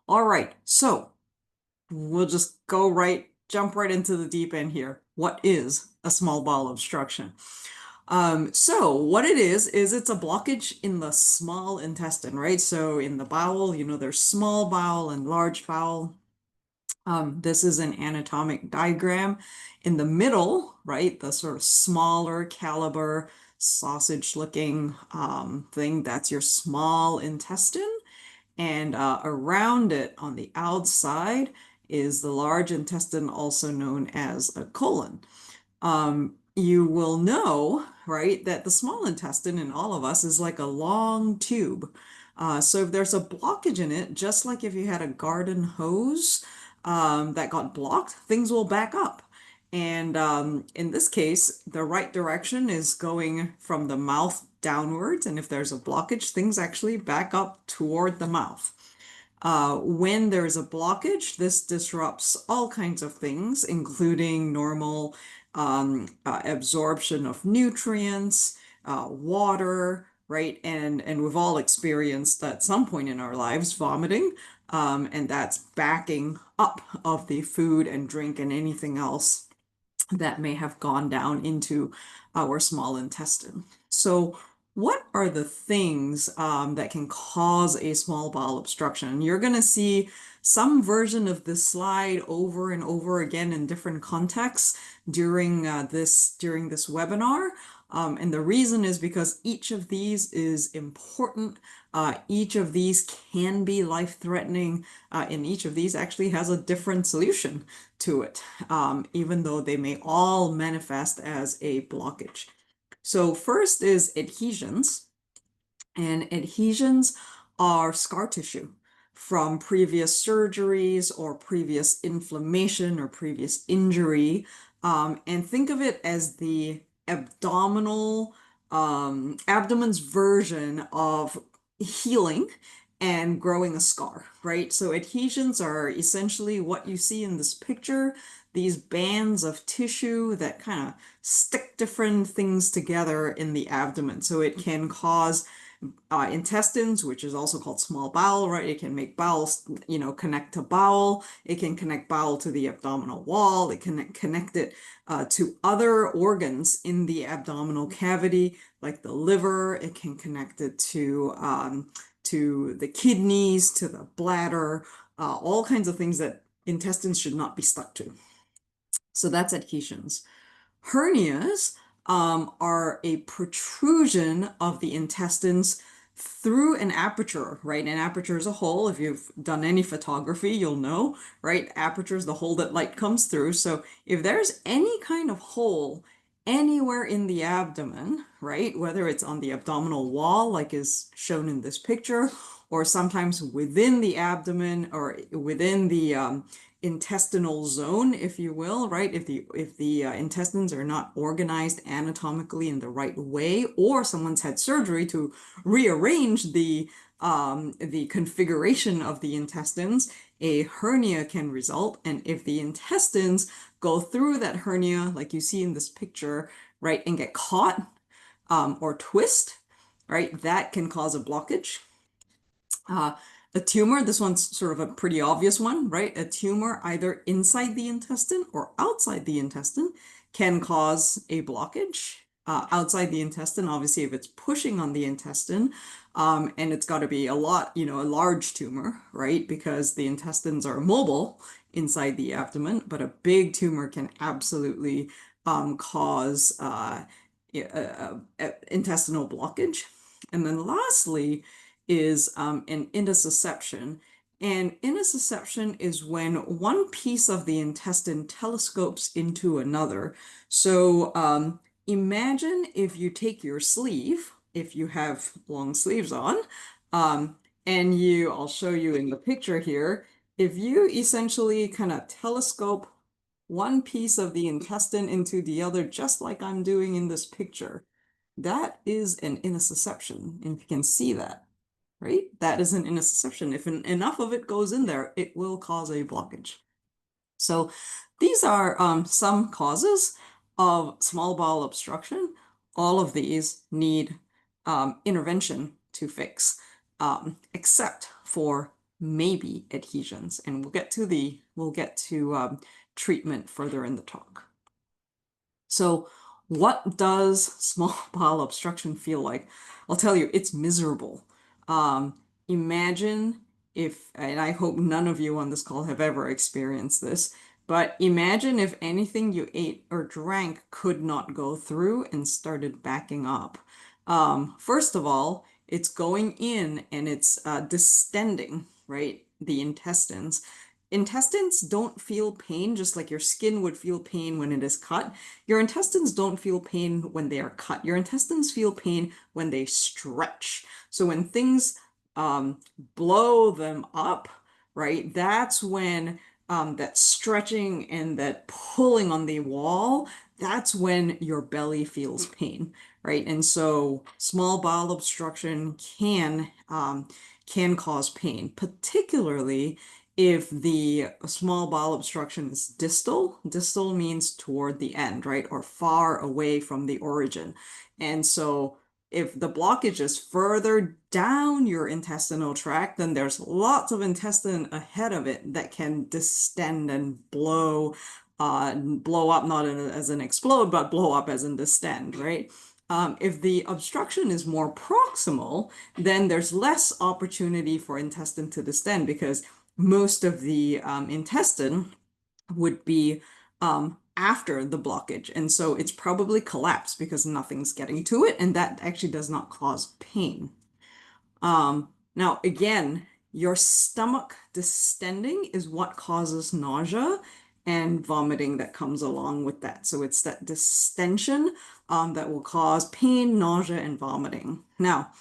All right, so we'll just jump right into the deep end here. What is a small bowel obstruction? So what it is it's a blockage in the small intestine, right? So in the bowel, there's small bowel and large bowel. This is an anatomic diagram. In the middle, right, the sort of smaller caliber sausage-looking thing, that's your small intestine. And around it on the outside is the large intestine, also known as a colon. You will know, right, that the small intestine in all of us is like a long tube. So if there's a blockage in it, just like if you had a garden hose that got blocked, things will back up. And in this case, the right direction is going from the mouth downwards. And if there's a blockage, things actually back up toward the mouth. When there's a blockage, this disrupts all kinds of things, including normal absorption of nutrients, water, right? And we've all experienced at some point in our lives vomiting, and that's backing up of the food and drink and anything else that may have gone down into our small intestine. So, what are the things that can cause a small bowel obstruction? You're going to see some version of this slide over and over again in different contexts during this webinar. And the reason is because each of these is important. Each of these can be life-threatening, and each of these actually has a different solution to it, even though they may all manifest as a blockage. So first is adhesions, and adhesions are scar tissue from previous surgeries or previous inflammation or previous injury. And think of it as the abdomen's version of healing and growing a scar, right? So adhesions are essentially what you see in this picture, these bands of tissue that kind of stick different things together in the abdomen. So it can cause intestines, which is also called small bowel, right? It can make bowels, connect to bowel. It can connect bowel to the abdominal wall. It can connect it to other organs in the abdominal cavity, like the liver. It can connect it to the kidneys, to the bladder, all kinds of things that intestines should not be stuck to. So that's adhesions. Hernias are a protrusion of the intestines through an aperture, right? An aperture is a hole. If you've done any photography, you'll know, right? Aperture is the hole that light comes through. So if there's any kind of hole anywhere in the abdomen, right? Whether it's on the abdominal wall, like is shown in this picture, or sometimes within the abdomen or within the intestinal zone, if you will, right? If the intestines are not organized anatomically in the right way, or someone's had surgery to rearrange the configuration of the intestines, a hernia can result. And if the intestines go through that hernia, like you see in this picture, right, and get caught or twist, right, that can cause a blockage. A tumor, this one's sort of a pretty obvious one, right? A tumor either inside the intestine or outside the intestine can cause a blockage. Outside the intestine, obviously, if it's pushing on the intestine, and it's got to be a large tumor, right? Because the intestines are mobile inside the abdomen, but a big tumor can absolutely cause intestinal blockage. And then lastly, is an intussusception. And intussusception is when one piece of the intestine telescopes into another. So imagine if you take your sleeve, if you have long sleeves on, and I'll show you in the picture here, if you essentially kind of telescope one piece of the intestine into the other, just like I'm doing in this picture, that is an intussusception. And if you can see that, right? That is an intussusception. If enough of it goes in there, it will cause a blockage. So these are some causes of small bowel obstruction. All of these need intervention to fix, except for maybe adhesions. And we'll get to treatment further in the talk. So what does small bowel obstruction feel like? I'll tell you, it's miserable. Imagine if, and I hope none of you on this call have ever experienced this, but imagine if anything you ate or drank could not go through and started backing up. First of all, it's going in and it's distending, right? The intestines. Intestines don't feel pain just like your skin would feel pain when it is cut. Your intestines don't feel pain when they are cut. Your intestines feel pain when they stretch. So when things blow them up, right, that's when that stretching and that pulling on the wall, that's when your belly feels pain, right? And so small bowel obstruction can cause pain, particularly if the small bowel obstruction is distal. Distal means toward the end, right? Or far away from the origin. And so if the blockage is further down your intestinal tract, then there's lots of intestine ahead of it that can distend and blow up, not as an explode, but blow up as in distend, right? If the obstruction is more proximal, then there's less opportunity for intestine to distend because most of the intestine would be after the blockage. And so it's probably collapsed because nothing's getting to it, and that actually does not cause pain. Now, again, your stomach distending is what causes nausea and vomiting that comes along with that. So it's that distension that will cause pain, nausea, and vomiting. Now,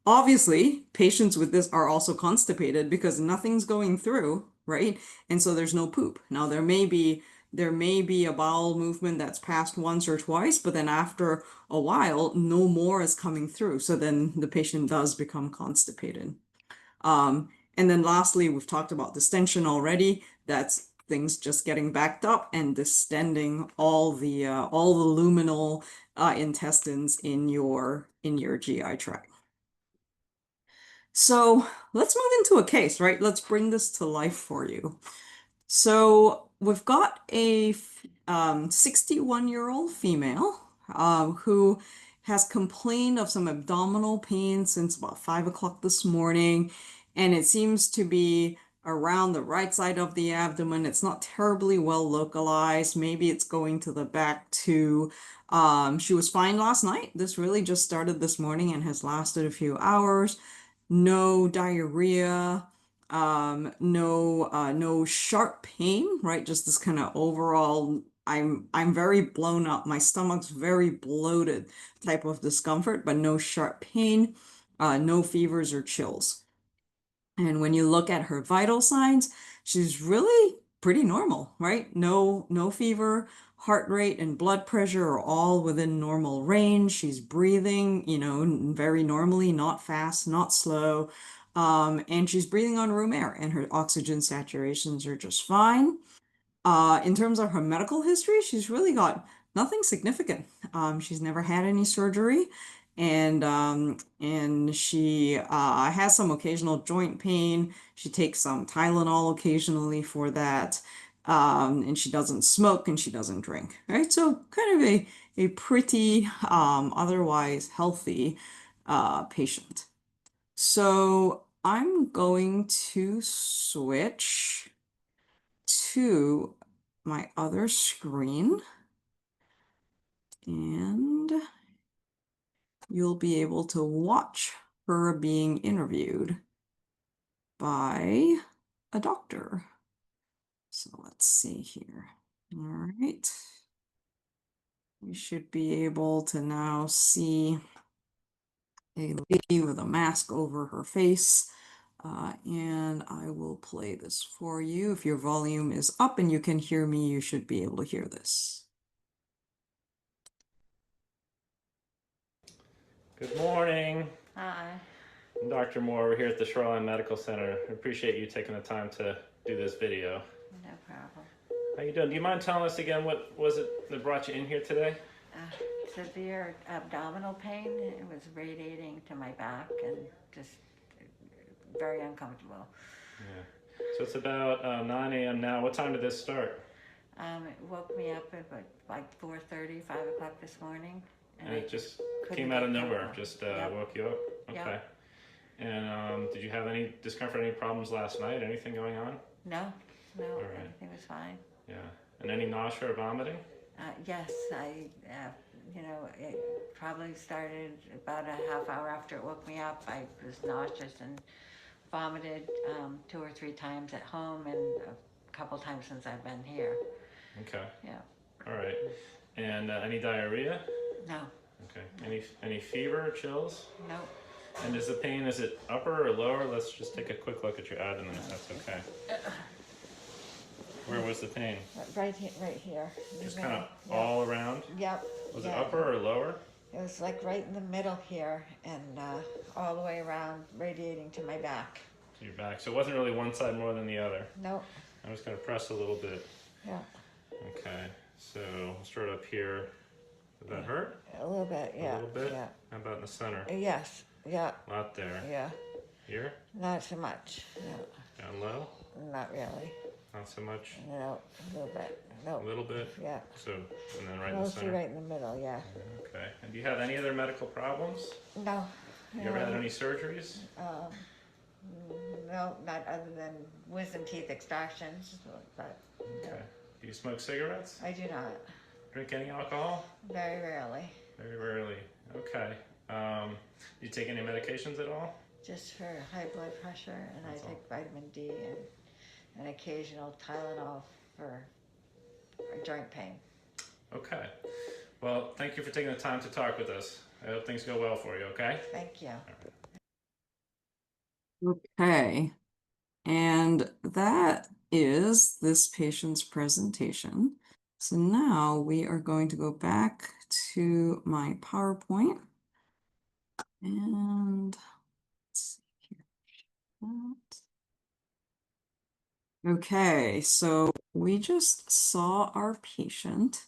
obviously, patients with this are also constipated because nothing's going through, right? And so there's no poop. Now there may be a bowel movement that's passed once or twice, but then after a while, no more is coming through. So then the patient does become constipated. And then lastly, we've talked about distension already. That's things just getting backed up and distending all the luminal intestines in your GI tract. So let's move into a case, right? Let's bring this to life for you. So we've got a 61-year-old female who has complained of some abdominal pain since about 5 o'clock this morning, and it seems to be around the right side of the abdomen. It's not terribly well localized. Maybe it's going to the back too. She was fine last night. This really just started this morning and has lasted a few hours. No diarrhea, no sharp pain, right? Just this kind of overall, I'm very blown up. My stomach's very bloated type of discomfort, but no sharp pain, no fevers or chills. And when you look at her vital signs, she's really pretty normal, right? No fever, heart rate and blood pressure are all within normal range. She's breathing, very normally, not fast, not slow. And she's breathing on room air, and her oxygen saturations are just fine. In terms of her medical history, she's really got nothing significant. She's never had any surgery, and she has some occasional joint pain. She takes some Tylenol occasionally for that, and she doesn't smoke and she doesn't drink. Right, so kind of a pretty otherwise healthy patient. So I'm going to switch to my other screen, and you'll be able to watch her being interviewed by a doctor. So let's see here. All right. You should be able to now see a lady with a mask over her face. And I will play this for you. If your volume is up and you can hear me, you should be able to hear this. Good morning. Hi. I'm Dr. Moore. We're here at the Shoreline Medical Center. I appreciate you taking the time to do this video. No problem. How you doing? Do you mind telling us again what was it that brought you in here today? Severe abdominal pain. It was radiating to my back and just very uncomfortable. Yeah. So it's about 9 a.m. now. What time did this start? It woke me up at like 4:30, 5 o'clock this morning, and And I it just couldn't came out of get nowhere, comfortable. just Yep, woke you up? yep. Okay. And did you have any discomfort, any problems last night? Anything going on? No, no, All right. everything was fine. Yeah. And any nausea or vomiting? Yes, it probably started about a half hour after it woke me up. I was nauseous and vomited 2 or 3 times at home and a couple times since I've been here. Okay. Yeah. All right. And any diarrhea? No, Okay. Any fever, chills? no. And is the pain, is it upper or lower? Let's just take a quick look at your abdomen if that's okay. Where was the pain? Right here, right here. Just kind of Yep. all around? Yep. Was yeah. it upper or lower? It was like right in the middle here and all the way around, radiating to my back. To your back. So it wasn't really one side more than the other. Nope. I'm just going to press a little bit. Yeah. Okay. So we'll start up here. Did that hurt? A little bit, yeah. A little bit? Yeah. How about in the center? Yes. Yeah. A lot there. Yeah. Here? Not so much. No. Down low? Not really. Not so much? No. A little bit. No. A little bit? Yeah. So, and then right in the Mostly center? right in the middle, yeah. Okay. And do you have any other medical problems? No. You ever had any surgeries? No, not other than wisdom teeth extractions, but Okay. Do you smoke cigarettes? I do not. Drink any alcohol? Very rarely. Very rarely. Okay. Do you take any medications at all? Just for high blood pressure, and That's I all. take vitamin D and an occasional Tylenol for joint pain. Okay. Well, thank you for taking the time to talk with us. I hope things go well for you, okay? Thank you. Okay. And that is this patient's presentation. So now we are going to go back to my PowerPoint. And let's see here. Okay, so we just saw our patient.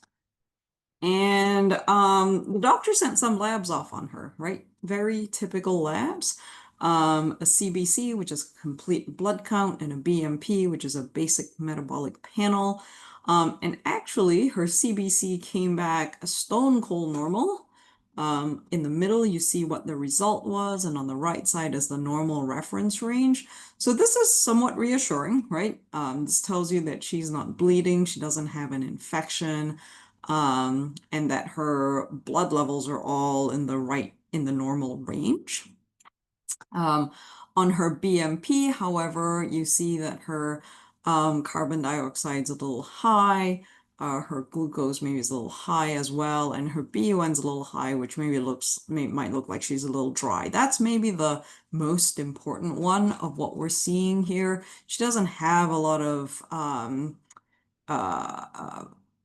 And the doctor sent some labs off on her, right? Very typical labs. A CBC, which is complete blood count, and a BMP, which is a basic metabolic panel. And actually, her CBC came back a stone cold normal. In the middle, you see what the result was, and on the right side is the normal reference range. So this is somewhat reassuring, right? This tells you that she's not bleeding, she doesn't have an infection, and that her blood levels are all in the normal range. On her BMP, however, you see that her carbon dioxide's a little high, her glucose maybe is a little high as well, and her BUN's a little high, which maybe might look like she's a little dry. That's maybe the most important one of what we're seeing here. She doesn't have a lot of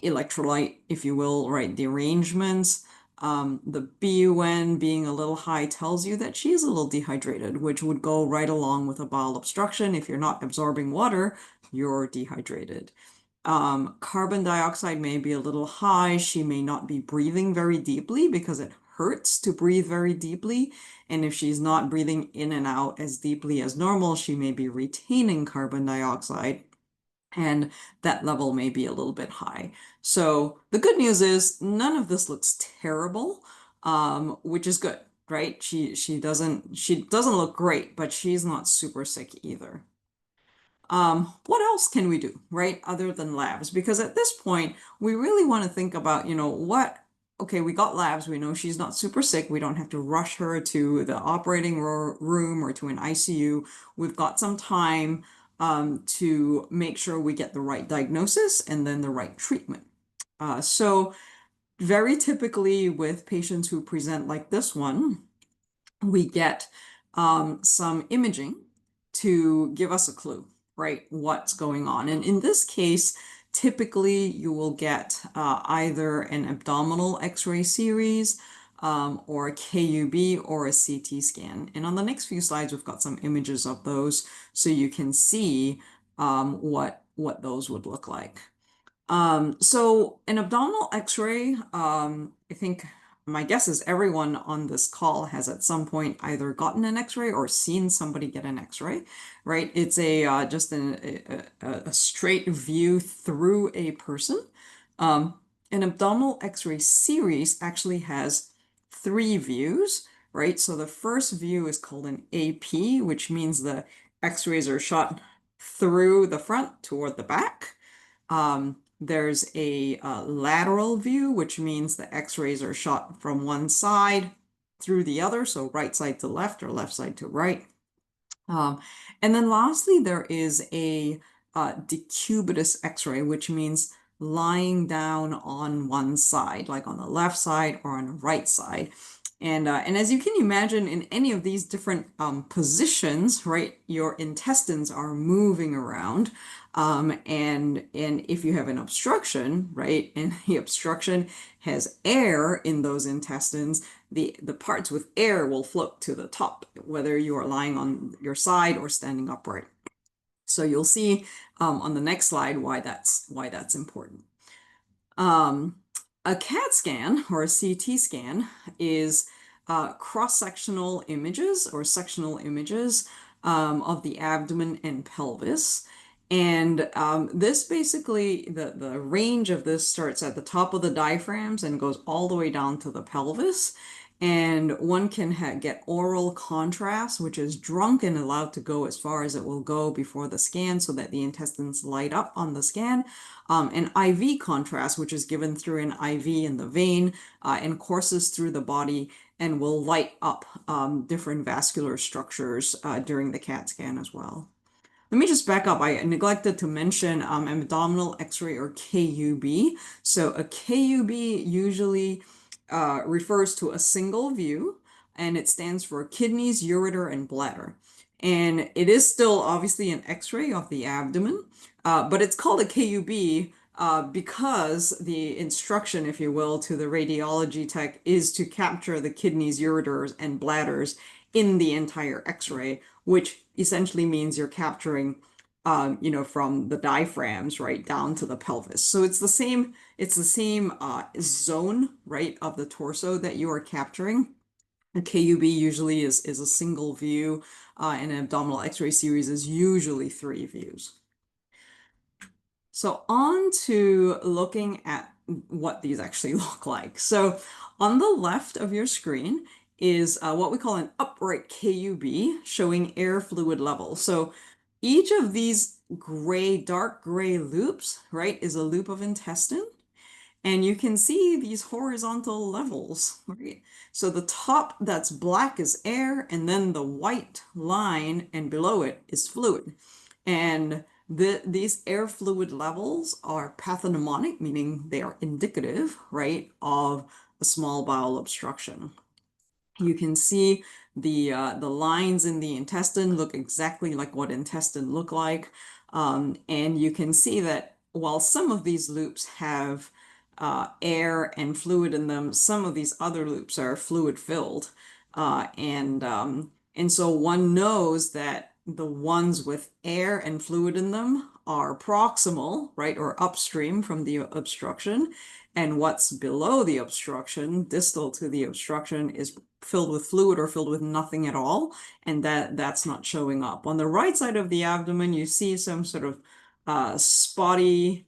electrolyte, if you will, right? The arrangements. The BUN being a little high tells you that she's a little dehydrated, which would go right along with a bowel obstruction. If you're not absorbing water, you're dehydrated. Carbon dioxide may be a little high. She may not be breathing very deeply because it hurts to breathe very deeply. And if she's not breathing in and out as deeply as normal, she may be retaining carbon dioxide, and that level may be a little bit high. So the good news is none of this looks terrible, which is good, right? She doesn't look great, but she's not super sick either. What else can we do, right, other than labs? Because at this point, we really want to think about, okay, we got labs, we know she's not super sick, we don't have to rush her to the operating room or to an ICU. We've got some time to make sure we get the right diagnosis and then the right treatment. So very typically with patients who present like this one, we get some imaging to give us a clue, right, what's going on. And in this case, typically you will get either an abdominal X-ray series or a KUB or a CT scan. And on the next few slides, we've got some images of those so you can see what those would look like. So an abdominal X-ray, I think my guess is everyone on this call has at some point either gotten an X-ray or seen somebody get an X-ray, right? It's just a straight view through a person. An abdominal X-ray series actually has 3 views, right? So the first view is called an AP, which means the X-rays are shot through the front toward the back. There's a lateral view, which means the X-rays are shot from one side through the other, so right side to left or left side to right. Um, and then lastly, there is a decubitus X-ray, which means lying down on one side, like on the left side or on the right side. And as you can imagine, in any of these different positions, right, your intestines are moving around. And if you have an obstruction, right, and the obstruction has air in those intestines, the parts with air will float to the top, whether you are lying on your side or standing upright. So you'll see on the next slide why that's important. A CAT scan or a CT scan is cross-sectional images or sectional images of the abdomen and pelvis. And this basically, the range of this starts at the top of the diaphragms and goes all the way down to the pelvis. And one can get oral contrast, which is drunk and allowed to go as far as it will go before the scan so that the intestines light up on the scan. And IV contrast, which is given through an IV in the vein and courses through the body and will light up different vascular structures during the CAT scan as well. Let me just back up. I neglected to mention abdominal X-ray or KUB. So a KUB usually refers to a single view, and it stands for kidneys, ureter, and bladder. And it is still obviously an X-ray of the abdomen, but it's called a KUB because the instruction, if you will, to the radiology tech is to capture the kidneys, ureters, and bladders in the entire X-ray, which essentially means you're capturing, from the diaphragms right down to the pelvis. So it's the same zone, right, of the torso that you are capturing. A KUB usually is a single view, and an abdominal X-ray series is usually 3 views. So on to looking at what these actually look like. So on the left of your screen is what we call an upright KUB showing air fluid level. So each of these dark gray loops, right, is a loop of intestine. And you can see these horizontal levels, right? So the top that's black is air, and then the white line and below it is fluid. And these air fluid levels are pathognomonic, meaning they are indicative, right, of a small bowel obstruction. You can see the lines in the intestine look exactly like what intestine look like. And you can see that while some of these loops have air and fluid in them, some of these other loops are fluid filled. And so one knows that the ones with air and fluid in them are proximal, right, or upstream from the obstruction. And what's below the obstruction, distal to the obstruction, is filled with fluid or filled with nothing at all, and that's not showing up. On the right side of the abdomen, you see some sort of spotty,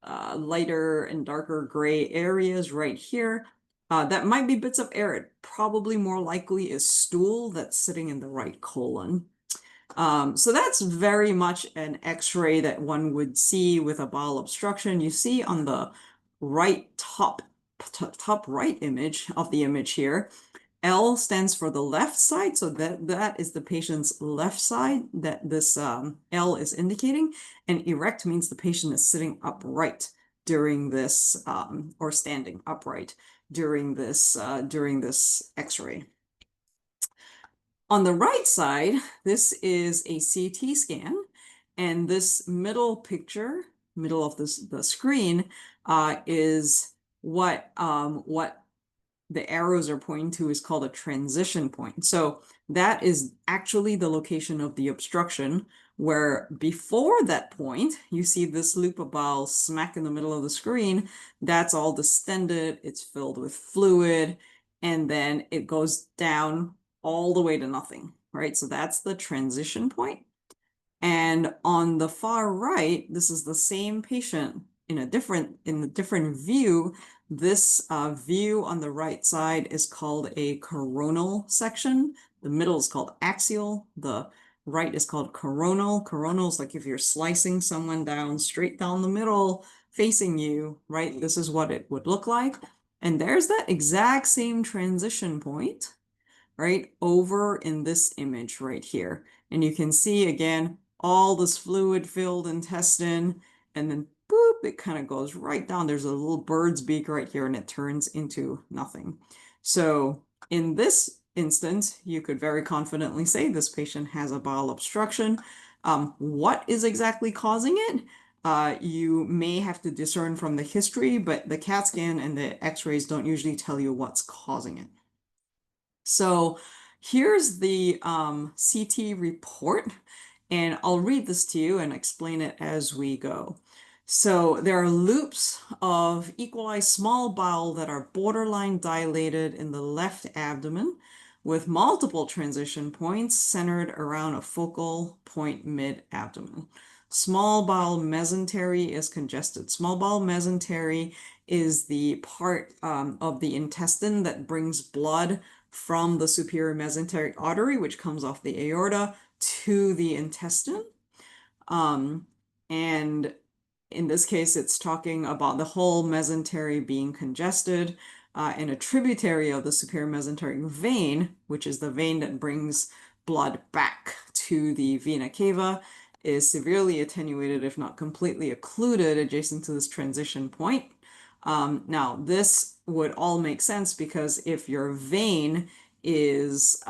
lighter and darker gray areas right here. That might be bits of air. It probably more likely is stool that's sitting in the right colon. So that's very much an X-ray that one would see with a bowel obstruction. You see on the right top right image of the image here, L stands for the left side, so that is the patient's left side that this L is indicating, and erect means the patient is sitting upright during this, or standing upright during this X-ray. On the right side, this is a CT scan, and this middle picture, middle of the screen, is what the arrows are pointing to is called a transition point. So that is actually the location of the obstruction, where before that point, you see this loop of bowel smack in the middle of the screen. That's all distended, it's filled with fluid, and then it goes down all the way to nothing, right? So that's the transition point. And on the far right, this is the same patient in a different view. This view on the right side is called a coronal section. The middle is called axial. The right is called coronal. Coronal is like if you're slicing someone down straight down the middle, facing you, right? This is what it would look like. And there's that exact same transition point right over in this image right here. And you can see again, all this fluid-filled intestine, and then boop, it kind of goes right down. There's a little bird's beak right here, and it turns into nothing. So in this instance, you could very confidently say this patient has a bowel obstruction. What is exactly causing it? You may have to discern from the history, but the CAT scan and the x-rays don't usually tell you what's causing it. So here's the CT report, and I'll read this to you and explain it as we go. So there are loops of equalized small bowel that are borderline dilated in the left abdomen with multiple transition points centered around a focal point mid-abdomen. Small bowel mesentery is congested. Small bowel mesentery is the part of the intestine that brings blood from the superior mesenteric artery, which comes off the aorta, to the intestine. And in this case, it's talking about the whole mesentery being congested, and a tributary of the superior mesenteric vein, which is the vein that brings blood back to the vena cava, is severely attenuated, if not completely occluded, adjacent to this transition point. Now, this would all make sense because if your vein is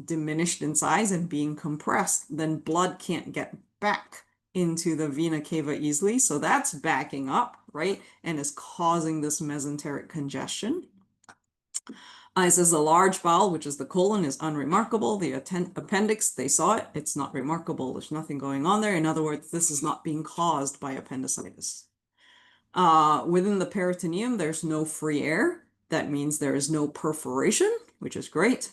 diminished in size and being compressed, then blood can't get back into the vena cava easily. So that's backing up, right? And is causing this mesenteric congestion. It says the large bowel, which is the colon, is unremarkable. The appendix, they saw it. It's not remarkable. There's nothing going on there. In other words, this is not being caused by appendicitis. Within the peritoneum, there's no free air. That means there is no perforation, which is great.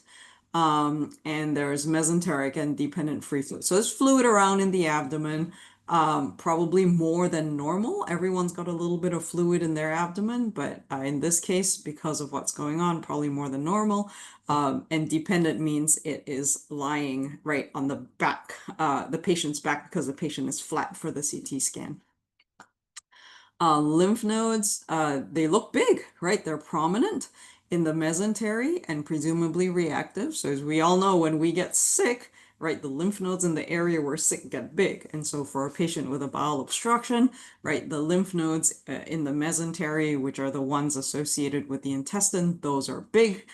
And there's mesenteric and dependent free fluid. So there's fluid around in the abdomen, probably more than normal. Everyone's got a little bit of fluid in their abdomen, but in this case, because of what's going on, probably more than normal. And dependent means it is lying right on the back, the patient's back, because the patient is flat for the CT scan. Lymph nodes, they look big, right? They're prominent in the mesentery and presumably reactive. So as we all know, when we get sick, right, the lymph nodes in the area we're sick get big. And so for a patient with a bowel obstruction, right, the lymph nodes in the mesentery, which are the ones associated with the intestine, those are big.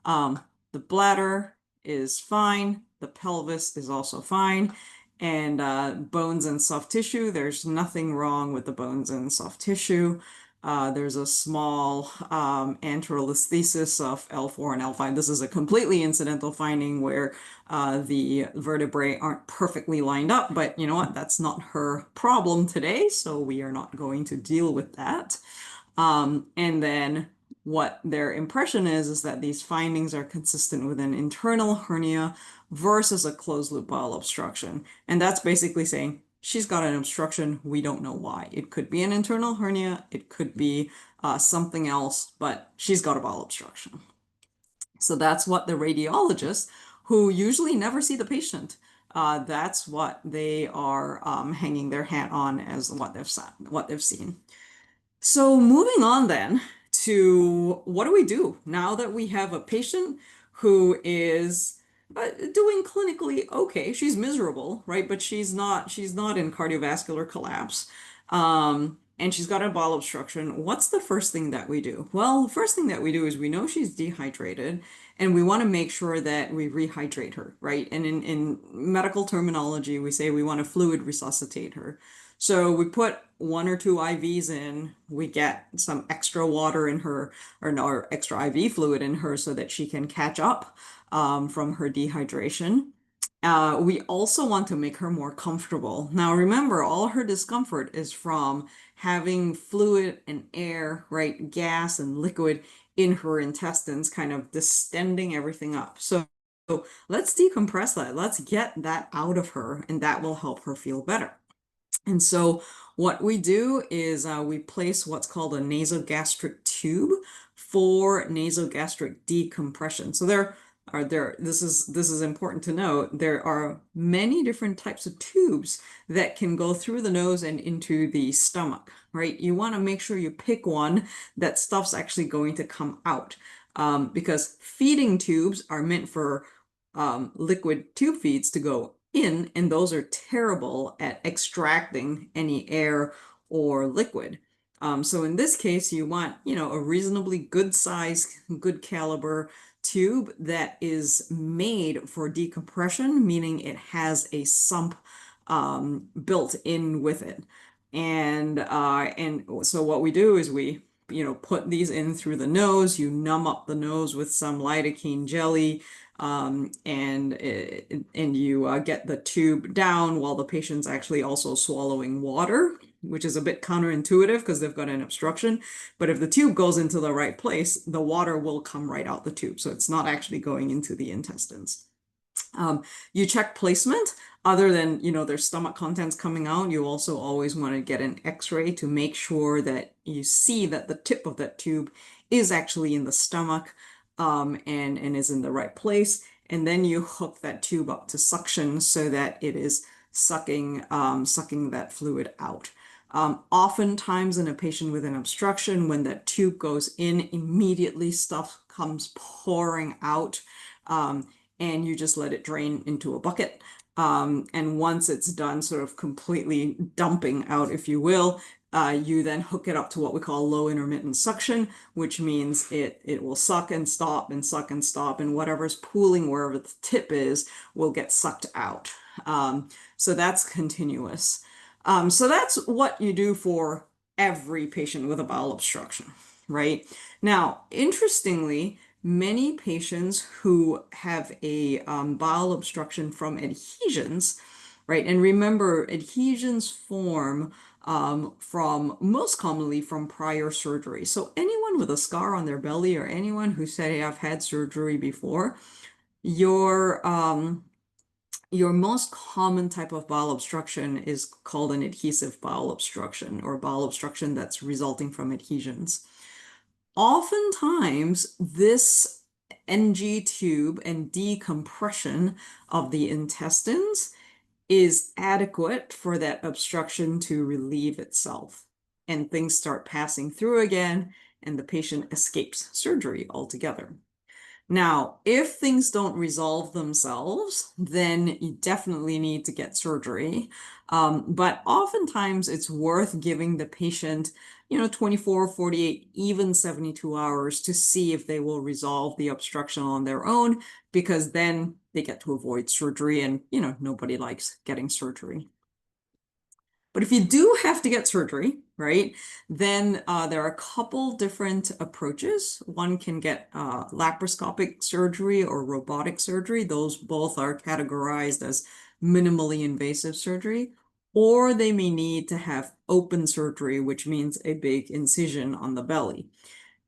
The bladder is fine. The pelvis is also fine. And bones and soft tissue, there's nothing wrong with the bones and soft tissue. There's a small anterolisthesis of L4 and L5. This is a completely incidental finding where the vertebrae aren't perfectly lined up, but you know what? That's not her problem today, so we are not going to deal with that. And then what their impression is that these findings are consistent with an internal hernia versus a closed loop bowel obstruction. And that's basically saying she's got an obstruction. We don't know why. It could be an internal hernia. It could be something else, but she's got a bowel obstruction. So that's what the radiologists, who usually never see the patient, that's what they are hanging their hat on as what they've seen. So moving on then to what do we do now that we have a patient who is doing clinically okay. She's miserable, right? But she's not in cardiovascular collapse. And she's got a bowel obstruction. What's the first thing that we do? Well, the first thing that we do is we know she's dehydrated and we want to make sure that we rehydrate her, right? And in medical terminology, we say we want to fluid resuscitate her. So we put 1 or 2 IVs in, we get some extra water in her, or no, extra IV fluid in her so that she can catch up from her dehydration. We also want to make her more comfortable. Now remember, all her discomfort is from having fluid and air, right, gas and liquid in her intestines, kind of distending everything up. So let's decompress that. Let's get that out of her, and that will help her feel better. And so what we do is we place what's called a nasogastric tube for nasogastric decompression. So this is important to note. There are many different types of tubes that can go through the nose and into the stomach, right? You want to make sure you pick one that stuff's actually going to come out. Because feeding tubes are meant for liquid tube feeds to go in, and those are terrible at extracting any air or liquid. So in this case, you want, a reasonably good size, good caliber tube that is made for decompression, meaning it has a sump built in with it. And so what we do is we, put these in through the nose. You numb up the nose with some lidocaine jelly, and you get the tube down while the patient's actually also swallowing water, which is a bit counterintuitive because they've got an obstruction. But if the tube goes into the right place, the water will come right out the tube. So it's not actually going into the intestines. You check placement. Other than, their stomach contents coming out, you also always want to get an x-ray to make sure that you see that the tip of that tube is actually in the stomach, and is in the right place. And then you hook that tube up to suction so that it is sucking that fluid out. Oftentimes in a patient with an obstruction, when that tube goes in, immediately stuff comes pouring out, and you just let it drain into a bucket. And once it's done sort of completely dumping out, if you will, you then hook it up to what we call low intermittent suction, which means it will suck and stop and suck and stop, and whatever's pooling wherever the tip is will get sucked out. So that's continuous. So that's what you do for every patient with a bowel obstruction, right? Now, interestingly, many patients who have a bowel obstruction from adhesions, right? And remember, adhesions form from most commonly from prior surgery. So anyone with a scar on their belly, or anyone who said, "Hey, I've had surgery before," your most common type of bowel obstruction is called an adhesive bowel obstruction, or bowel obstruction that's resulting from adhesions. Oftentimes, this NG tube and decompression of the intestines is adequate for that obstruction to relieve itself, and things start passing through again, and the patient escapes surgery altogether. Now, if things don't resolve themselves, then you definitely need to get surgery. But oftentimes it's worth giving the patient, 24, 48, even 72 hours to see if they will resolve the obstruction on their own, because then they get to avoid surgery, and, nobody likes getting surgery. But if you do have to get surgery, right, then there are a couple different approaches. One can get laparoscopic surgery or robotic surgery. Those both are categorized as minimally invasive surgery. Or they may need to have open surgery, which means a big incision on the belly.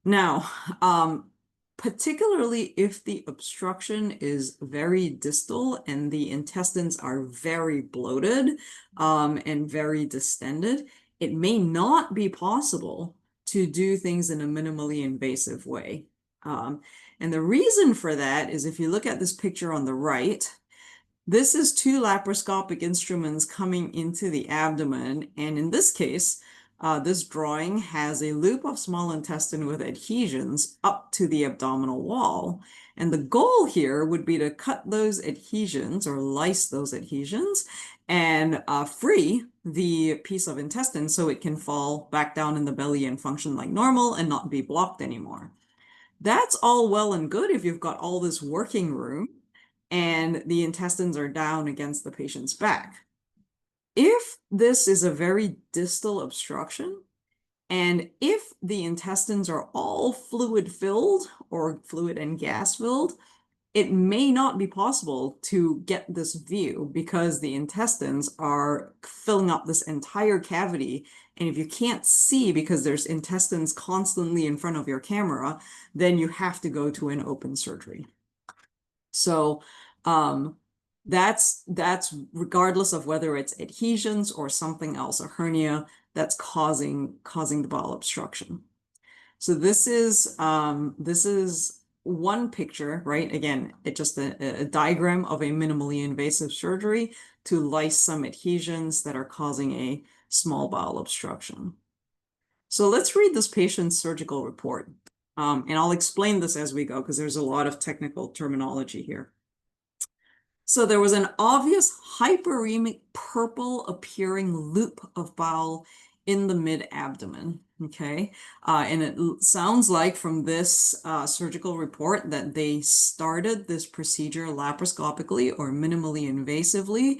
Now, particularly if the obstruction is very distal and the intestines are very bloated, and very distended, it may not be possible to do things in a minimally invasive way. And the reason for that is, if you look at this picture on the right, this is two laparoscopic instruments coming into the abdomen, and in this case, this drawing has a loop of small intestine with adhesions up to the abdominal wall. And the goal here would be to cut those adhesions, or lyse those adhesions, and free the piece of intestine so it can fall back down in the belly and function like normal and not be blocked anymore. That's all well and good if you've got all this working room and the intestines are down against the patient's back. If this is a very distal obstruction, and if the intestines are all fluid filled or fluid and gas filled, it may not be possible to get this view because the intestines are filling up this entire cavity. And if you can't see because there's intestines constantly in front of your camera, then you have to go to an open surgery. So that's regardless of whether it's adhesions or something else, a hernia that's causing the bowel obstruction. So this is one picture, right? Again, it's just a diagram of a minimally invasive surgery to lyse some adhesions that are causing a small bowel obstruction. So let's read this patient's surgical report. And I'll explain this as we go because there's a lot of technical terminology here. So there was an obvious hyperemic purple appearing loop of bowel in the mid-abdomen, okay? And it sounds like from this surgical report that they started this procedure laparoscopically or minimally invasively,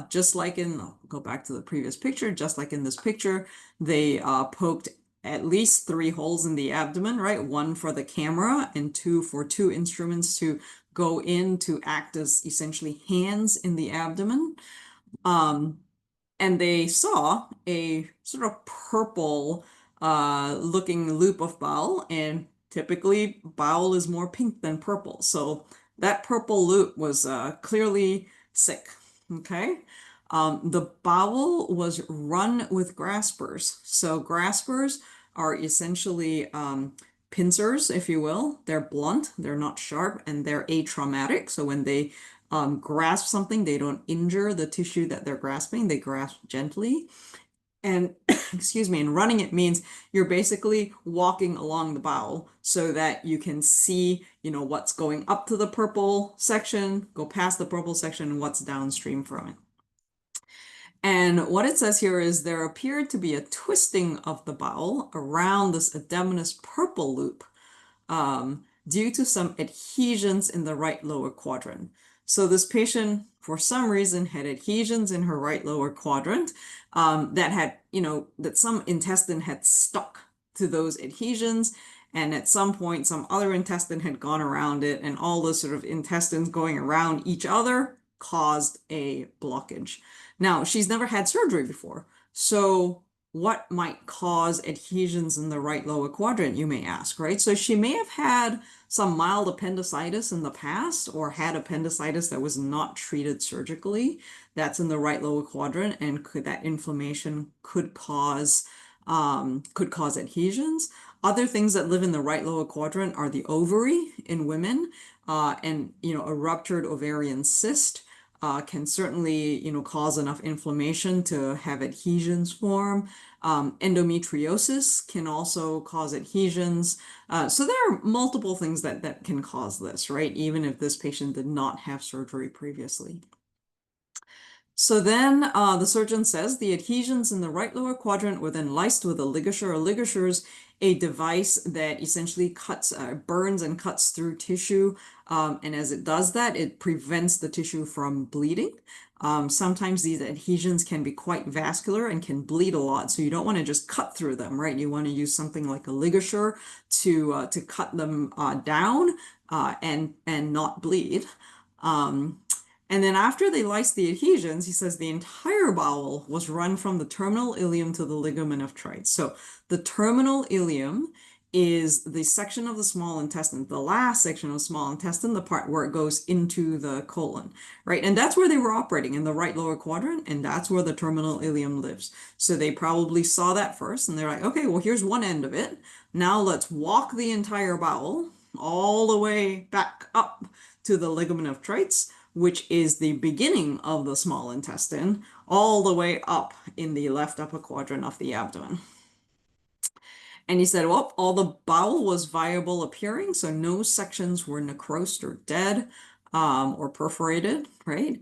just like I'll go back to the previous picture, just like in this picture, they poked at least 3 holes in the abdomen, right? 1 for the camera and 2 for 2 instruments to go in to act as essentially hands in the abdomen. And they saw a sort of purple looking loop of bowel, and typically bowel is more pink than purple. So that purple loop was clearly sick, okay? The bowel was run with graspers. So graspers are essentially pincers, if you will. They're blunt, they're not sharp, and they're atraumatic. So when they grasp something, they don't injure the tissue that they're grasping, they grasp gently. And excuse me, and running it means you're basically walking along the bowel so that you can see, what's going up to the purple section, go past the purple section, and what's downstream from it. And what it says here is there appeared to be a twisting of the bowel around this edematous purple loop due to some adhesions in the right lower quadrant. So this patient, for some reason, had adhesions in her right lower quadrant that had, that some intestine had stuck to those adhesions. And at some point, some other intestine had gone around it, and all the sort of intestines going around each other caused a blockage. Now, she's never had surgery before. So what might cause adhesions in the right lower quadrant, you may ask, right? So she may have had some mild appendicitis in the past or had appendicitis that was not treated surgically. That's in the right lower quadrant, and that inflammation could cause adhesions. Other things that live in the right lower quadrant are the ovary in women, and a ruptured ovarian cyst can certainly, cause enough inflammation to have adhesions form. Endometriosis can also cause adhesions. So there are multiple things that can cause this, right? Even if this patient did not have surgery previously. So then the surgeon says the adhesions in the right lower quadrant were then lysed with a ligature. A ligature is a device that essentially cuts, burns and cuts through tissue. And as it does that, it prevents the tissue from bleeding. Sometimes these adhesions can be quite vascular and can bleed a lot. So you don't want to just cut through them, right? You want to use something like a ligature to cut them down and not bleed. And then after they lysed the adhesions, he says the entire bowel was run from the terminal ileum to the ligament of Treitz. So the terminal ileum is the section of the small intestine, the last section of the small intestine, the part where it goes into the colon, right? And that's where they were operating, in the right lower quadrant, and that's where the terminal ileum lives. So they probably saw that first, and they're like, okay, well, here's one end of it. Now let's walk the entire bowel all the way back up to the ligament of Treitz, which is the beginning of the small intestine, all the way up in the left upper quadrant of the abdomen. And he said, well, all the bowel was viable appearing, so no sections were necrosed or dead or perforated, right?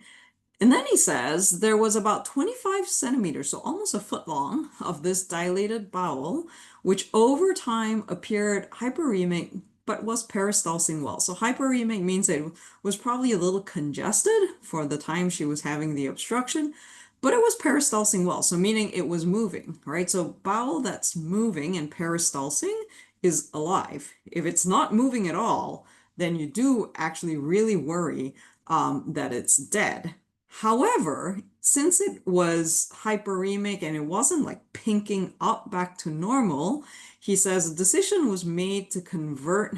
And then he says there was about 25 centimeters, so almost a foot long, of this dilated bowel, which over time appeared hyperemic, but was peristalsing well. So hyperemic means it was probably a little congested for the time she was having the obstruction, but it was peristalsing well, so meaning it was moving, right? So bowel that's moving and peristalsing is alive. If it's not moving at all, then you do actually really worry that it's dead. However, since it was hyperemic and it wasn't like pinking up back to normal, he says a decision was made to convert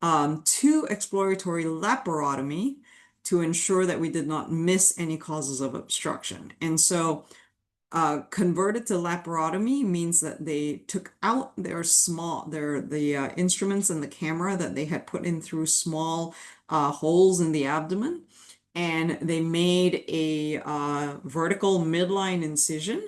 to exploratory laparotomy to ensure that we did not miss any causes of obstruction. And so converted to laparotomy means that they took out the instruments and the camera that they had put in through small holes in the abdomen, and they made a vertical midline incision,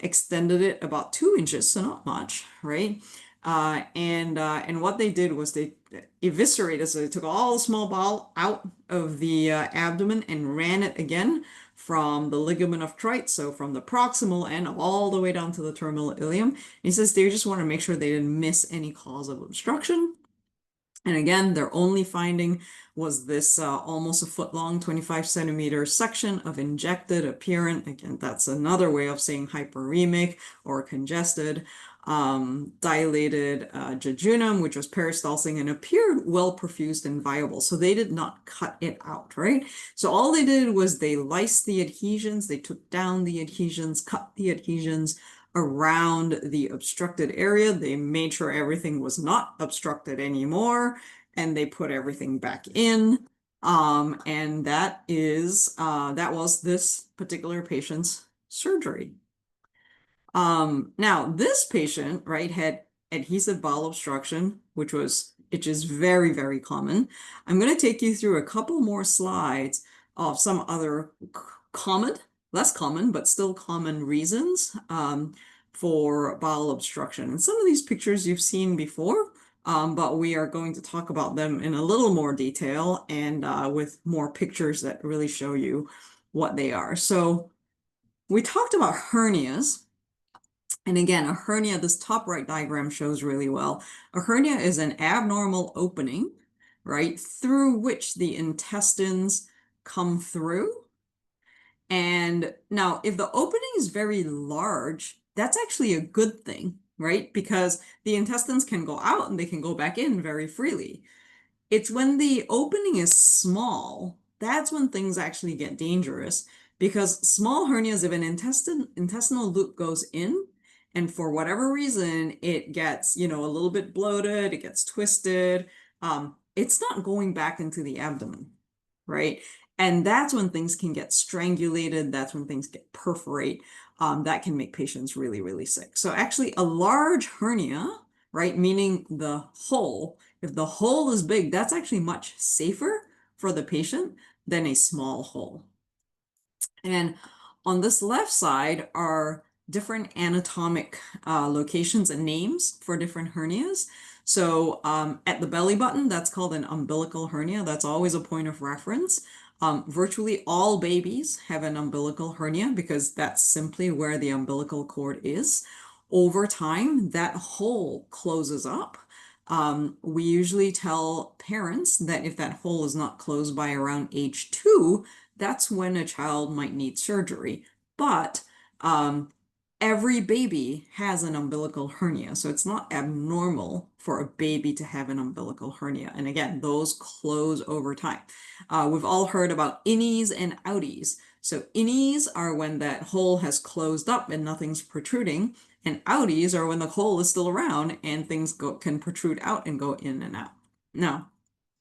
extended it about 2 inches, so not much, right? And what they did was they eviscerated, so they took all the small bowel out of the abdomen and ran it again from the ligament of Treitz, so from the proximal end all the way down to the terminal ileum. He says they just want to make sure they didn't miss any cause of obstruction. And again, their only finding was this almost a foot long, 25-centimeter section of injected apparent. Again, that's another way of saying hyperemic or congested, dilated jejunum, which was peristalsing and appeared well perfused and viable. So they did not cut it out, right? So all they did was they lysed the adhesions, they took down the adhesions, cut the adhesions around the obstructed area. They made sure everything was not obstructed anymore, and they put everything back in. And that was this particular patient's surgery. Now this patient, right, had adhesive bowel obstruction, which is very, very common. I'm going to take you through a couple more slides of some other common, less common, but still common reasons for bowel obstruction. And some of these pictures you've seen before, but we are going to talk about them in a little more detail and with more pictures that really show you what they are. So we talked about hernias. And again, a hernia, this top right diagram shows really well. A hernia is an abnormal opening, right, through which the intestines come through. And now, if the opening is very large, that's actually a good thing, right? Because the intestines can go out and they can go back in very freely. It's when the opening is small, that's when things actually get dangerous. Because small hernias, if an intestinal loop goes in, and for whatever reason, it gets, a little bit bloated, it gets twisted, it's not going back into the abdomen, right? And that's when things can get strangulated. That's when things get perforate. That can make patients really, really sick. So actually a large hernia, right, meaning the hole, if the hole is big, that's actually much safer for the patient than a small hole. And on this left side are different anatomic locations and names for different hernias. So at the belly button, that's called an umbilical hernia. That's always a point of reference. Virtually all babies have an umbilical hernia because that's simply where the umbilical cord is. Over time, that hole closes up. We usually tell parents that if that hole is not closed by around age 2, that's when a child might need surgery. But every baby has an umbilical hernia, so it's not abnormal for a baby to have an umbilical hernia. And again, those close over time. We've all heard about innies and outies. So innies are when that hole has closed up and nothing's protruding, and outies are when the hole is still around and things can protrude out and go in and out. Now,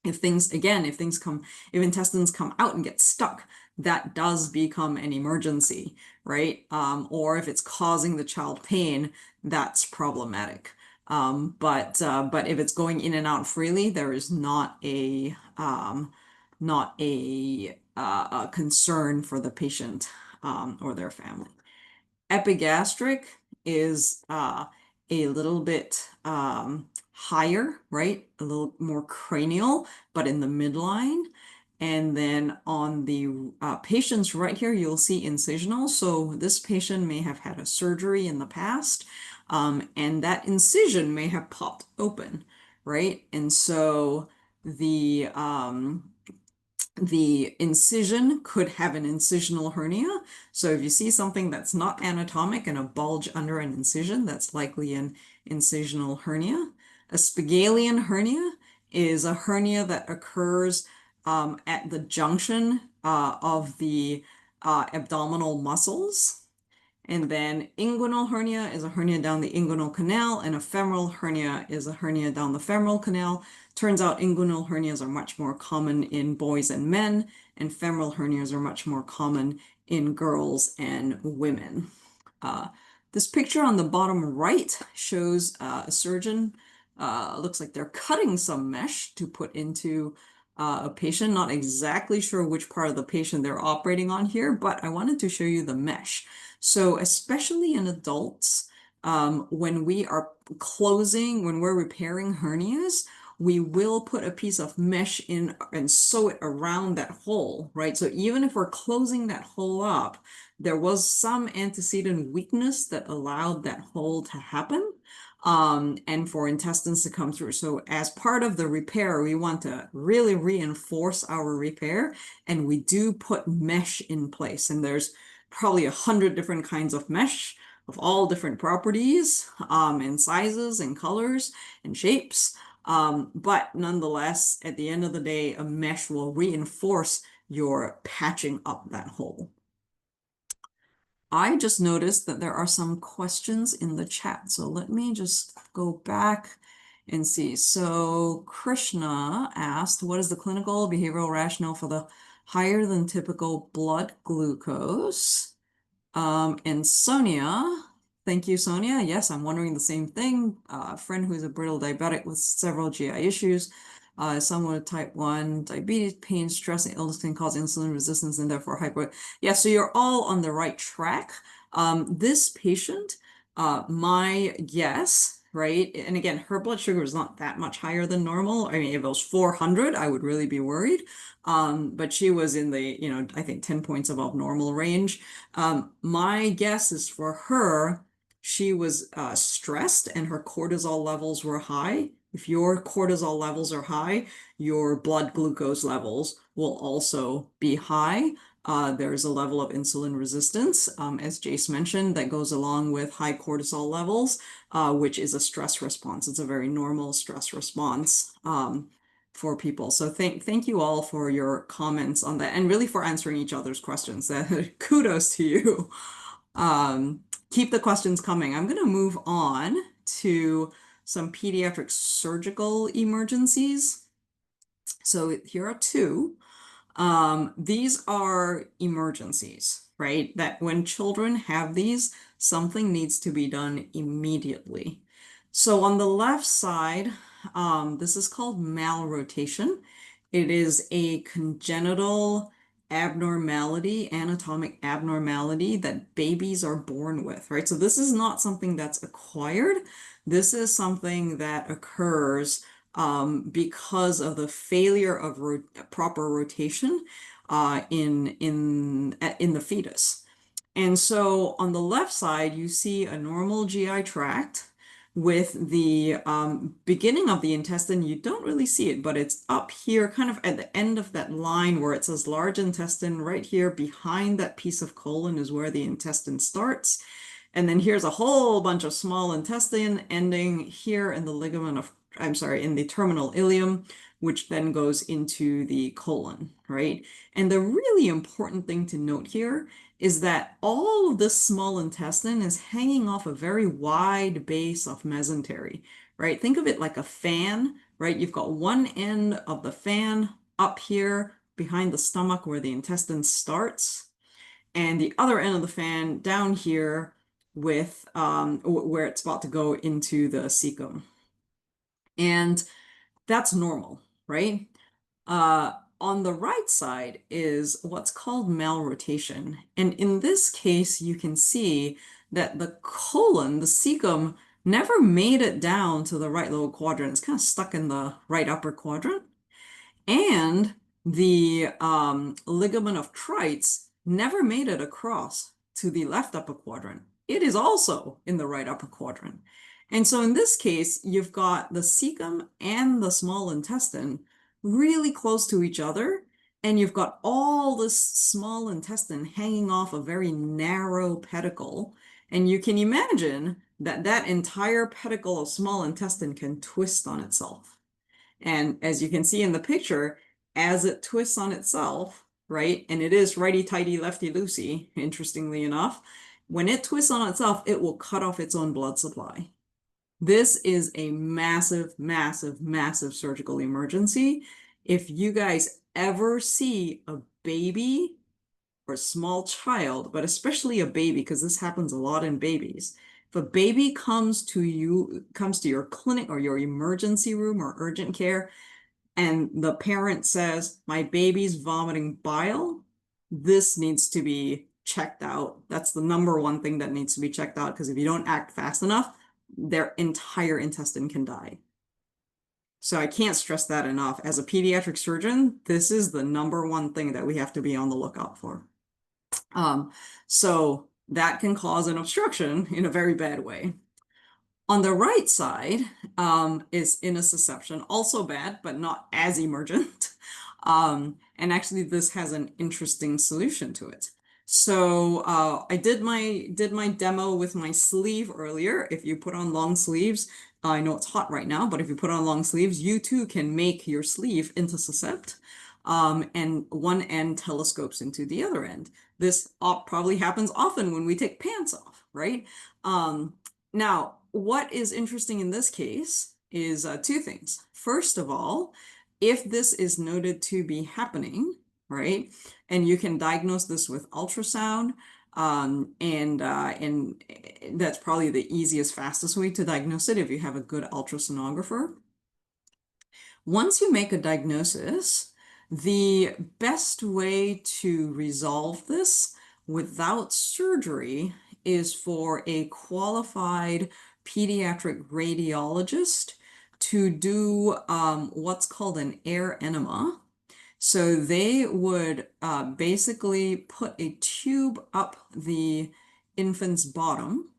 if intestines come out and get stuck, that does become an emergency, right? Or if it's causing the child pain, that's problematic. But if it's going in and out freely, there is not a concern for the patient or their family. Epigastric is a little bit higher, right? A little more cranial, but in the midline. And then on the patients right here, you'll see incisional. So this patient may have had a surgery in the past, and that incision may have popped open, right? And so the incision could have an incisional hernia. So if you see something that's not anatomic and a bulge under an incision, that's likely an incisional hernia. A Spigelian hernia is a hernia that occurs at the junction of the abdominal muscles. And then inguinal hernia is a hernia down the inguinal canal, and a femoral hernia is a hernia down the femoral canal. Turns out inguinal hernias are much more common in boys and men, and femoral hernias are much more common in girls and women. Uh, this picture on the bottom right shows a surgeon. Looks like they're cutting some mesh to put into a patient. Not exactly sure which part of the patient they're operating on here, but I wanted to show you the mesh. So especially in adults, when we are when we're repairing hernias, we will put a piece of mesh in and sew it around that hole, right? So even if we're closing that hole up, there was some antecedent weakness that allowed that hole to happen. And for intestines to come through. So as part of the repair, we want to really reinforce our repair, and we do put mesh in place. And there's probably 100 different kinds of mesh of all different properties, and sizes and colors and shapes. But nonetheless, at the end of the day, a mesh will reinforce your patching up that hole. I just noticed that there are some questions in the chat. So let me just go back and see. So Krishna asked, what is the clinical behavioral rationale for the higher than typical blood glucose? And Sonia, thank you, Sonia. Yes, I'm wondering the same thing. A friend who's a brittle diabetic with several GI issues. Someone with type 1 diabetes, pain, stress, and illness can cause insulin resistance and therefore hyper. Yeah, so you're all on the right track. This patient, my guess, right? And again, her blood sugar is not that much higher than normal. I mean, if it was 400, I would really be worried. But she was in the, I think 10 points above normal range. My guess is for her, she was stressed and her cortisol levels were high. If your cortisol levels are high, your blood glucose levels will also be high. There's a level of insulin resistance, as Jace mentioned, that goes along with high cortisol levels, which is a stress response. It's a very normal stress response for people. So thank you all for your comments on that, and really for answering each other's questions. Kudos to you. Keep the questions coming. I'm going to move on to some pediatric surgical emergencies. So here are two. These are emergencies, right? That when children have these, something needs to be done immediately. So on the left side, this is called malrotation. It is a congenital abnormality, anatomic abnormality that babies are born with, right? So this is not something that's acquired. This is something that occurs because of the failure of proper rotation in the fetus. And so on the left side, you see a normal GI tract with the beginning of the intestine. You don't really see it, but it's up here, kind of at the end of that line where it says large intestine. Right here behind that piece of colon is where the intestine starts. And then here's a whole bunch of small intestine ending here in the ligament of, I'm sorry, in the terminal ileum, which then goes into the colon, right? And the really important thing to note here is that all of this small intestine is hanging off a very wide base of mesentery, right? Think of it like a fan, right? You've got one end of the fan up here behind the stomach where the intestine starts, and the other end of the fan down here with where it's about to go into the cecum. And that's normal, right? On the right side is what's called malrotation. And in this case, you can see that the colon, the cecum, never made it down to the right lower quadrant. It's kind of stuck in the right upper quadrant. And the ligament of Treitz never made it across to the left upper quadrant. It is also in the right upper quadrant. And so in this case, you've got the cecum and the small intestine really close to each other, and you've got all this small intestine hanging off a very narrow pedicle. And you can imagine that that entire pedicle of small intestine can twist on itself. And as you can see in the picture, as it twists on itself, right? And it is righty-tighty, lefty-loosey, interestingly enough. When it twists on itself, it will cut off its own blood supply. This is a massive, massive, massive surgical emergency. If you guys ever see a baby or a small child, but especially a baby, because this happens a lot in babies. If a baby comes to your clinic or your emergency room or urgent care, and the parent says, my baby's vomiting bile, this needs to be checked out. That's the number one thing that needs to be checked out, because if you don't act fast enough, their entire intestine can die. So I can't stress that enough. As a pediatric surgeon, this is the number one thing that we have to be on the lookout for. So that can cause an obstruction in a very bad way. On the right side is intussusception, also bad, but not as emergent. And actually, this has an interesting solution to it. So I did my demo with my sleeve earlier. If you put on long sleeves, I know it's hot right now, but if you put on long sleeves, you too can make your sleeve intussuscept. And one end telescopes into the other end. This probably happens often when we take pants off, right? Now, what is interesting in this case is two things. First of all, if this is noted to be happening, right, and you can diagnose this with ultrasound, and that's probably the easiest, fastest way to diagnose it if you have a good ultrasonographer. Once you make a diagnosis, the best way to resolve this without surgery is for a qualified pediatric radiologist to do what's called an air enema. So they would basically put a tube up the infant's bottom,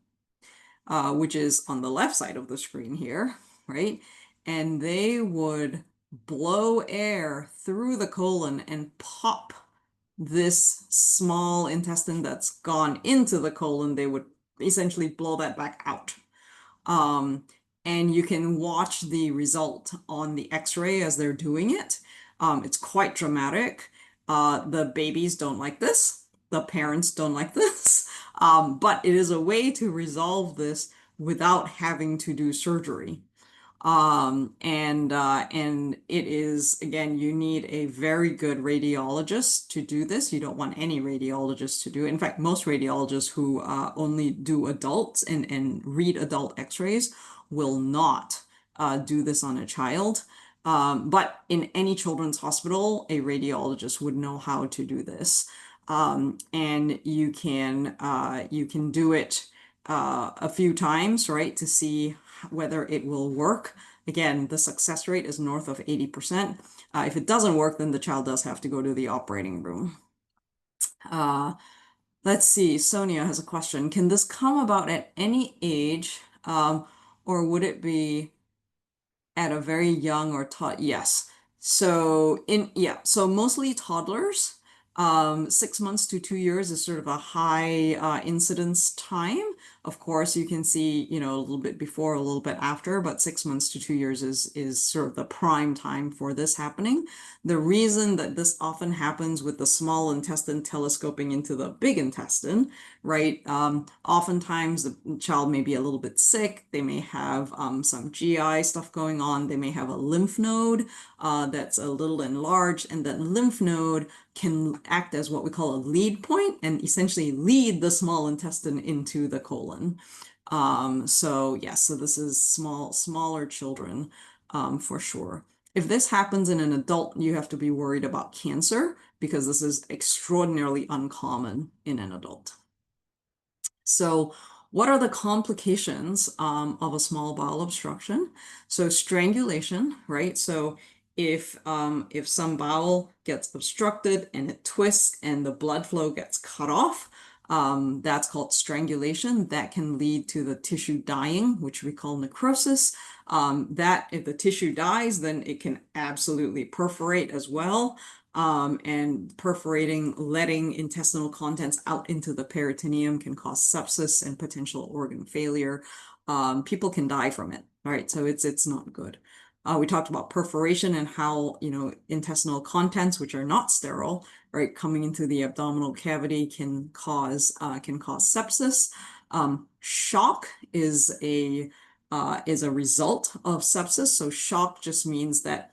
which is on the left side of the screen here, right? And they would blow air through the colon and pop this small intestine that's gone into the colon. They would essentially blow that back out. And you can watch the result on the x-ray as they're doing it. It's quite dramatic. The babies don't like this. The parents don't like this. But it is a way to resolve this without having to do surgery. And it is, again, you need a very good radiologist to do this. You don't want any radiologist to do it. In fact, most radiologists who only do adults and read adult x-rays will not do this on a child. But in any children's hospital, a radiologist would know how to do this. And you can do it a few times, right, to see whether it will work. Again, the success rate is north of 80%. If it doesn't work, then the child does have to go to the operating room. Let's see, Sonia has a question. Can this come about at any age, or would it be at a very young or yes. So so mostly toddlers. 6 months to 2 years is sort of a high incidence time. Of course, you can see, a little bit before, a little bit after, but 6 months to 2 years is sort of the prime time for this happening. The reason that this often happens with the small intestine telescoping into the big intestine, right? Oftentimes the child may be a little bit sick. They may have some GI stuff going on. They may have a lymph node that's a little enlarged, and that lymph node can act as what we call a lead point and essentially lead the small intestine into the colon. So yes, so this is smaller children for sure. If this happens in an adult, you have to be worried about cancer because this is extraordinarily uncommon in an adult. So what are the complications of a small bowel obstruction? So strangulation, right? So if some bowel gets obstructed and it twists and the blood flow gets cut off, that's called strangulation. That can lead to the tissue dying, which we call necrosis. That if the tissue dies, then it can absolutely perforate as well. And perforating, letting intestinal contents out into the peritoneum can cause sepsis and potential organ failure. People can die from it, right? So it's not good. We talked about perforation and how, intestinal contents, which are not sterile, right, coming into the abdominal cavity can cause sepsis. Shock is a result of sepsis. So shock just means that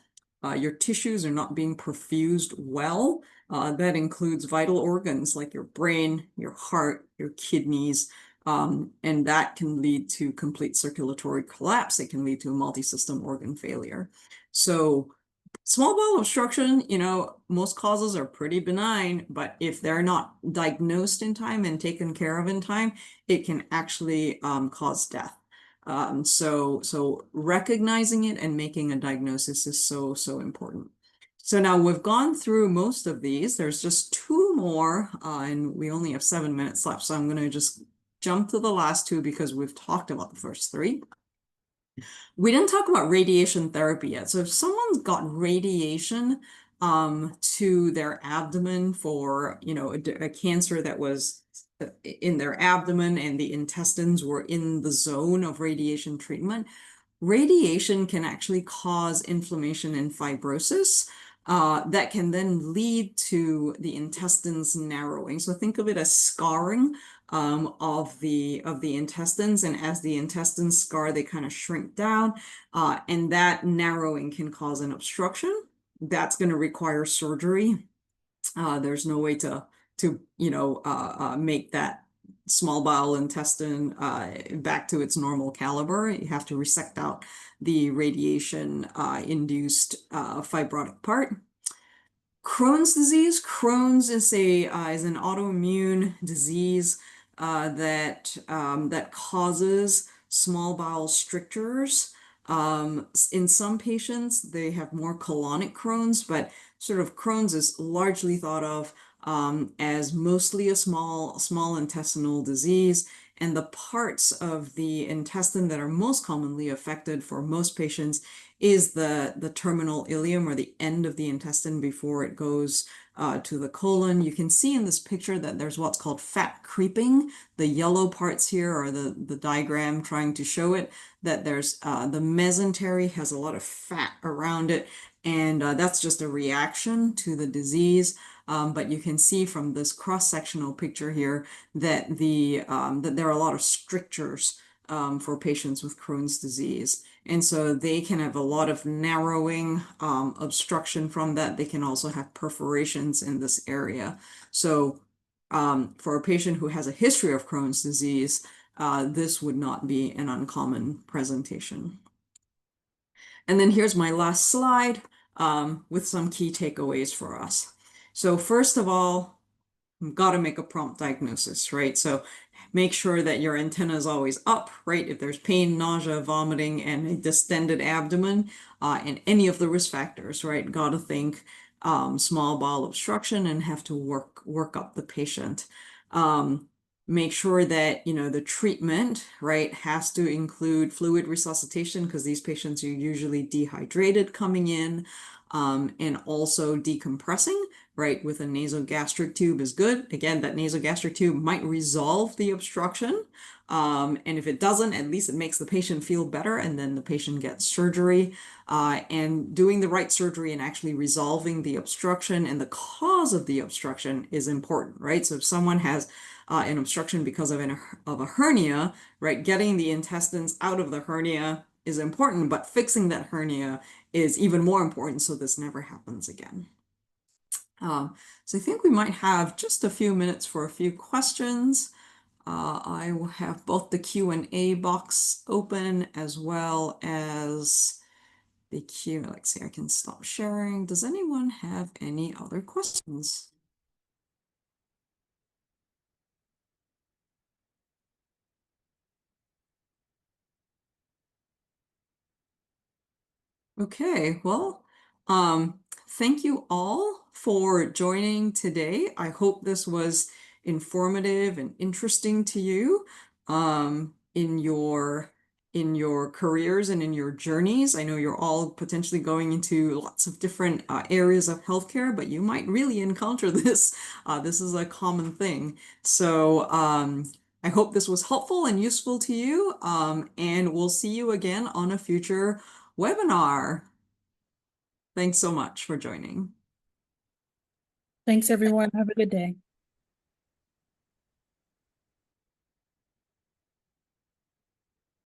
your tissues are not being perfused well. That includes vital organs like your brain, your heart, your kidneys, and that can lead to complete circulatory collapse. It can lead to a multi-system organ failure. So small bowel obstruction, most causes are pretty benign, but if they're not diagnosed in time and taken care of in time, it can actually cause death. So recognizing it and making a diagnosis is so, so important. So now we've gone through most of these. There's just two more, and we only have 7 minutes left. So I'm going to just jump to the last two because we've talked about the first three. We didn't talk about radiation therapy yet. So if someone's got radiation to their abdomen for, a cancer that was in their abdomen and the intestines were in the zone of radiation treatment, radiation can actually cause inflammation and fibrosis that can then lead to the intestines narrowing. So think of it as scarring of the intestines, and as the intestines scar, they kind of shrink down, and that narrowing can cause an obstruction. That's going to require surgery. There's no way to make that small bowel intestine back to its normal caliber. You have to resect out the radiation induced fibrotic part. Crohn's disease. Crohn's is an autoimmune disease that causes small bowel strictures. In some patients, they have more colonic Crohn's, but sort of Crohn's is largely thought of as mostly a small intestinal disease. And the parts of the intestine that are most commonly affected for most patients is the terminal ileum, or the end of the intestine before it goes to the colon. You can see in this picture that there's what's called fat creeping. The yellow parts here are the diagram trying to show it, that there's the mesentery has a lot of fat around it, and that's just a reaction to the disease. But you can see from this cross-sectional picture here that that there are a lot of strictures for patients with Crohn's disease. And so they can have a lot of narrowing, obstruction from that. They can also have perforations in this area. So for a patient who has a history of Crohn's disease, this would not be an uncommon presentation. And then here's my last slide with some key takeaways for us. So first of all, you've got to make a prompt diagnosis, right? So make sure that your antenna is always up, right? If there's pain, nausea, vomiting, and a distended abdomen, and any of the risk factors, right? Got to think small bowel obstruction and have to work up the patient. Make sure that, the treatment, right, has to include fluid resuscitation, because these patients are usually dehydrated coming in, and also decompressing, right, with a nasogastric tube is good. Again, that nasogastric tube might resolve the obstruction. And if it doesn't, at least it makes the patient feel better, and then the patient gets surgery. And doing the right surgery and actually resolving the obstruction and the cause of the obstruction is important, right? So if someone has an obstruction because of a hernia, right, getting the intestines out of the hernia is important, but fixing that hernia is even more important so this never happens again. So I think we might have just a few minutes for a few questions. I will have both the Q&A box open as well as the Q. Let's see, I can stop sharing. Does anyone have any other questions? Okay, well, thank you all for joining today. I hope this was informative and interesting to you in your careers and in your journeys. I know you're all potentially going into lots of different areas of healthcare, but you might really encounter this. This is a common thing. So I hope this was helpful and useful to you, and we'll see you again on a future webinar. Thanks so much for joining. Thanks, everyone. Have a good day.